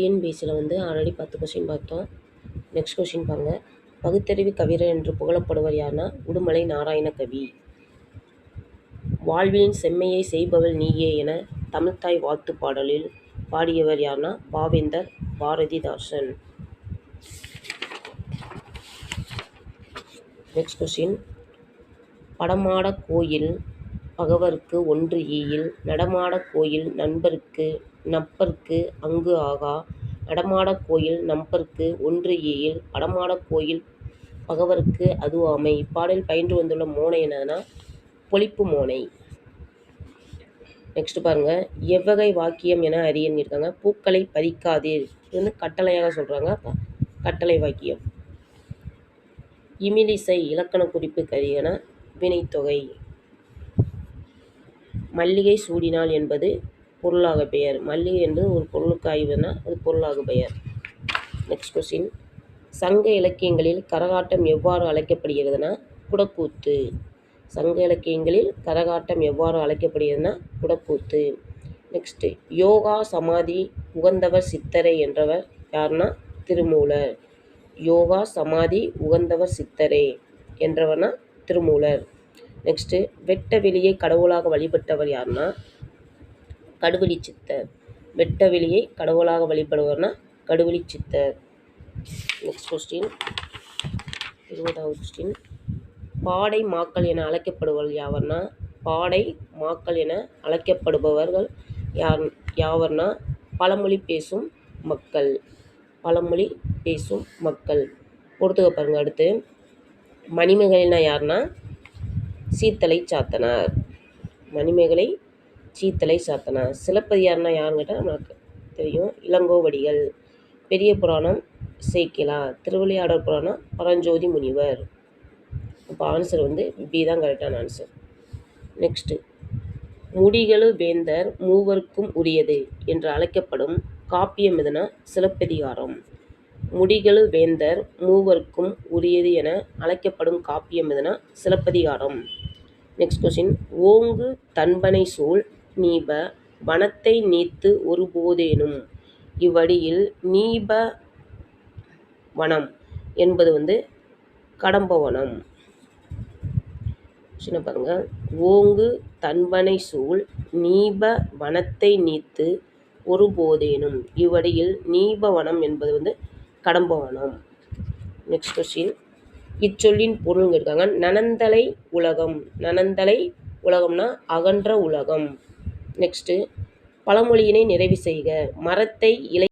டிஎன்பிஎஸ்சியில் வந்து already 10 question பார்த்தோம். Next question பாருங்க. பகுத்தறிவு கவிஞர் என்று புகழப்படுவர் யாருன்னா உடுமலை நாராயணகவி. வாழ்வின் செம்மையை செய்பவள் நீயே என தமிழ்த்தாய் வாழ்த்து பாடலில் பாடியவர் யாருன்னா பாவேந்தர் பாரதிதாசன். Next question. படமாடக் கோயில் பகவர்க்கு ஒன்று ஈயில் நடமாடக் கோயில் நப்பர்க்கு அங்கு ஆகா நடமாடக் கோயில் நம்பர்க்கு ஒன்று ஈயில் படமாடக் கோயில் பகவர்க்கு அதுவாமை. இப்பாடலில் பயின்று வந்துள்ள மோனை என்னன்னா பொழிப்பு மோனை. நெக்ஸ்ட் பாருங்க. எவ்வகை வாக்கியம் என அறியன்னு இருக்காங்க. பூக்களை பறிக்காதீர், இது வந்து கட்டளையாக சொல்றாங்க. கட்டளை வாக்கியம். இமிலிசை இலக்கண குறிப்பு கரியன வினைத்தொகை. மல்லிகை சூடினாள் என்பது பொருளாக பெயர். மல்லிகை என்பது ஒரு பொருளுக்கு ஆய்வுனா அது பொருளாக பெயர். Next question. சங்க இலக்கியங்களில் கரகாட்டம் எவ்வாறு அழைக்கப்படுகிறதுனா குடக்கூத்து. சங்க இலக்கியங்களில் கரகாட்டம் எவ்வாறு அழைக்கப்படுகிறதுனா குடக்கூத்து. நெக்ஸ்ட். யோகா சமாதி உகந்தவர் சித்தரை என்றவர் யாருன்னா திருமூலர். யோகா சமாதி உகந்தவர் சித்தரே என்றவர்னா திருமூலர். நெக்ஸ்ட். வெட்ட வெளியை கடவுளாக வழிபட்டவர் யாருன்னா கடுவெளி சித்தர். வெட்ட வெளியை கடவுளாக வழிபடுவர்னா கடுவெளி சித்தர். Next question. 20வது கொஸ்டின். பாடை மாக்கள் என அழைக்கப்படுபவர்கள் யாவர்னா பாடை மாக்கள் என அழைக்கப்படுபவர்கள் யாவர்னா பழமொழி பேசும் மக்கள். பழமொழி பேசும் மக்கள். பொறுத்துக்க பாருங்க. அடுத்து மணிமேகலைனா யாருன்னா சீத்தலை சாத்தனார். மணிமேகலை சீத்தலை சாத்தனார். சிலப்பதிகாரம்னா யாருன்னு கேட்டால் நமக்கு தெரியும், இளங்கோவடிகள். பெரிய புராணம் சேக்கிழார். திருவிளையாடற் புராணம் பரஞ்சோதி முனிவர். அப்போ ஆன்சர் வந்து பி தான் கரெக்டான ஆன்சர். நெக்ஸ்ட்டு. முடிகளு வேந்தர் மூவர்க்கும் உரியது என்று அழைக்கப்படும் காப்பியம் எதுனா சிலப்பதிகாரம். முடிகளு வேந்தர் மூவர்க்கும் உரியது என அழைக்கப்படும் காப்பியம் எதுனா சிலப்பதிகாரம். Next question. ஓங்கு தன்பனை சூழ் நீப வனத்தை நீத்து ஒரு போதேனும் இவ்வடியில் நீப வனம் என்பது வந்து கடம்பவனம். சின்ன பாருங்க. ஓங்கு தன்பனை சூழ் நீப வனத்தை நீத்து ஒரு போதேனும் இவ்வடியில் நீபவனம் என்பது வந்து கடம்பவனம். Next question. இச்சொல்லின் பொருள் இருக்காங்க. நனந்தலை உலகம். நனந்தலை உலகம்னா அகன்ற உலகம். நெக்ஸ்ட். பழமொழியினை நிறைவு செய்க. மரத்தை இலை